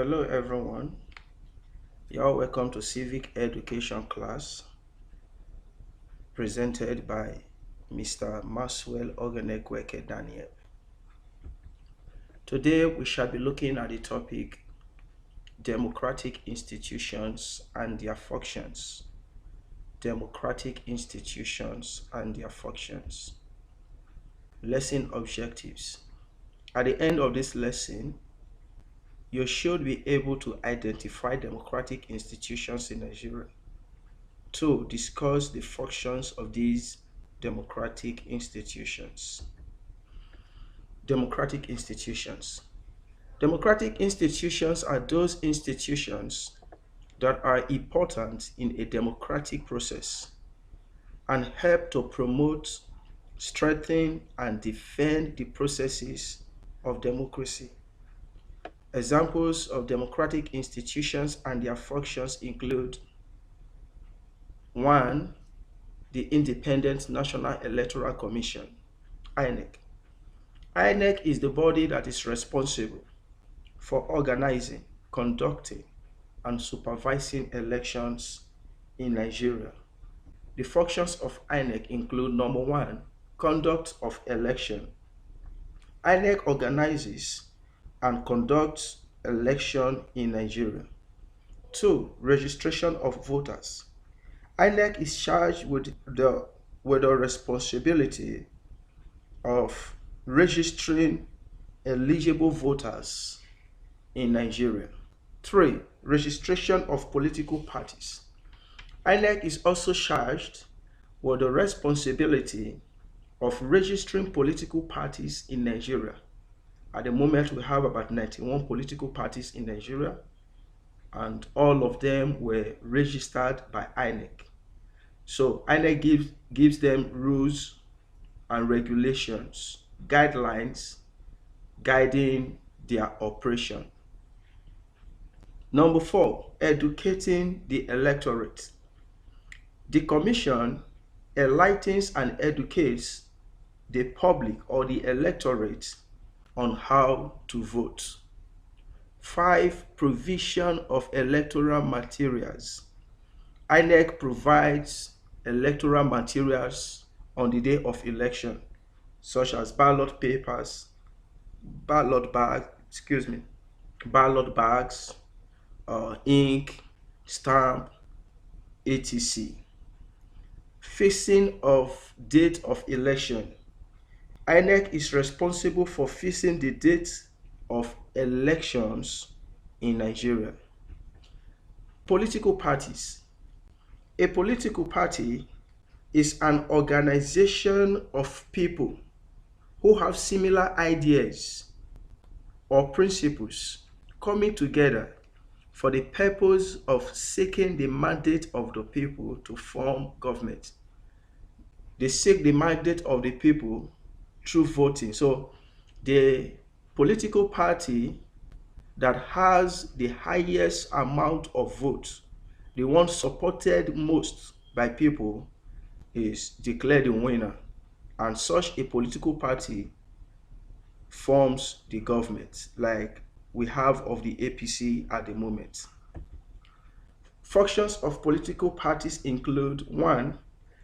Hello everyone, you're welcome to Civic Education class presented by Mr. Maxwell Ogenekweke Daniel. Today we shall be looking at the topic Democratic Institutions and Their Functions. Democratic Institutions and Their Functions. Lesson Objectives. At the end of this lesson, you should be able to identify democratic institutions in Nigeria. 2. Discuss the functions of these democratic institutions. Democratic institutions. Democratic institutions are those institutions that are important in a democratic process and help to promote, strengthen, and defend the processes of democracy. Examples of democratic institutions and their functions include 1. The Independent National Electoral Commission, INEC. INEC is the body that is responsible for organizing, conducting, and supervising elections in Nigeria. The functions of INEC include number 1, conduct of election. INEC organizes and conducts election in Nigeria. 2. Registration of voters. INEC is charged with the responsibility of registering eligible voters in Nigeria. 3. Registration of political parties. INEC is also charged with the responsibility of registering political parties in Nigeria. At the moment, we have about 91 political parties in Nigeria, and all of them were registered by INEC. So INEC gives them rules and regulations, guidelines guiding their operation. Number 4, educating the electorate. The commission enlightens and educates the public or the electorate on how to vote. 5, provision of electoral materials. INEC provides electoral materials on the day of election, such as ballot papers, ballot bags, ink, stamp, etc. Fixing of date of election. INEC is responsible for fixing the date of elections in Nigeria. Political parties. A political party is an organization of people who have similar ideas or principles coming together for the purpose of seeking the mandate of the people to form government. They seek the mandate of the people through voting. So the political party that has the highest amount of votes, the one supported most by people, is declared the winner, and such a political party forms the government, like we have of the APC at the moment. Functions of political parties include 1.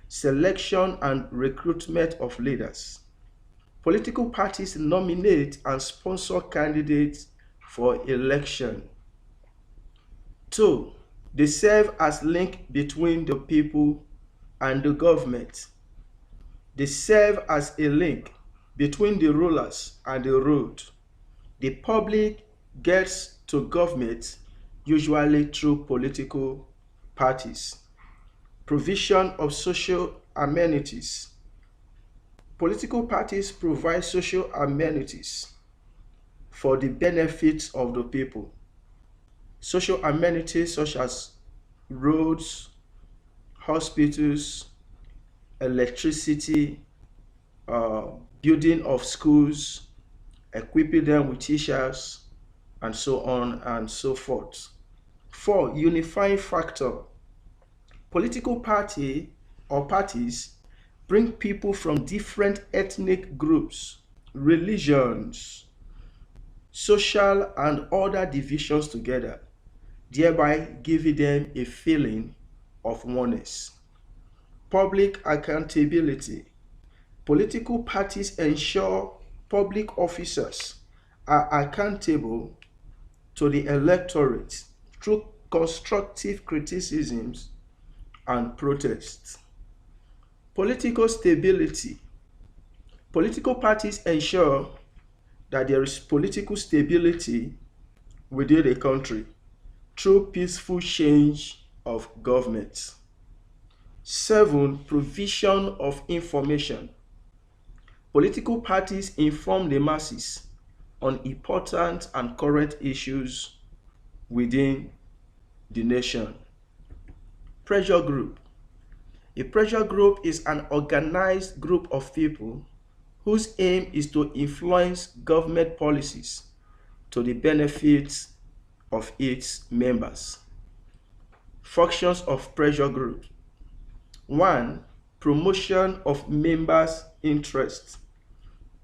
Selection and recruitment of leaders. Political parties nominate and sponsor candidates for election. 2. They serve as link between the people and the government. They serve as a link between the rulers and the ruled. The public gets to government usually through political parties. Provision of social amenities. Political parties provide social amenities for the benefits of the people. Social amenities such as roads, hospitals, electricity, building of schools, equipping them with teachers, and so on and so forth. 4. Unifying factor. Political party or parties bring people from different ethnic groups, religions, social and other divisions together, thereby giving them a feeling of oneness. Public accountability. Political parties ensure public officers are accountable to the electorate through constructive criticisms and protests. Political stability. Political parties ensure that there is political stability within a country through peaceful change of government. 7. Provision of information. Political parties inform the masses on important and current issues within the nation. Pressure group. A pressure group is an organized group of people whose aim is to influence government policies to the benefit of its members. Functions of pressure groups. 1. Promotion of members' interests.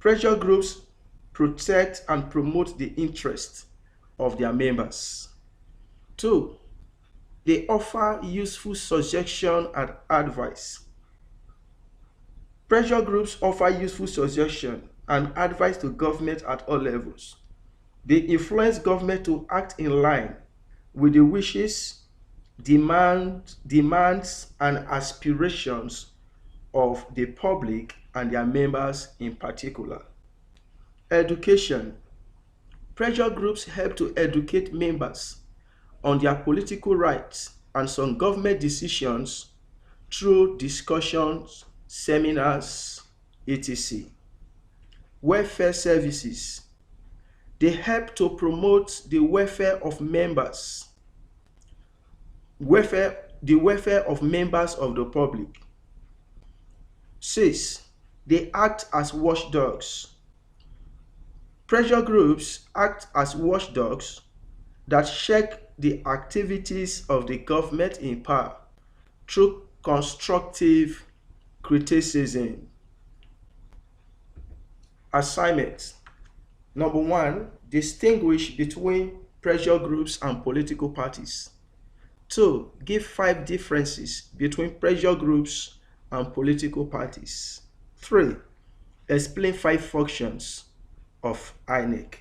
Pressure groups protect and promote the interests of their members. 2. They offer useful suggestion and advice. Pressure groups offer useful suggestion and advice to government at all levels. They influence government to act in line with the wishes, demands, and aspirations of the public and their members in particular. Education. Pressure groups help to educate members on their political rights and some government decisions through discussions, seminars, etc. Welfare services. They help to promote the welfare of members, the welfare of members of the public. 6. They act as watchdogs. Pressure groups act as watchdogs that check the activities of the government in power through constructive criticism. Assignment. Number 1, distinguish between pressure groups and political parties. 2, give 5 differences between pressure groups and political parties. 3, explain 5 functions of INEC.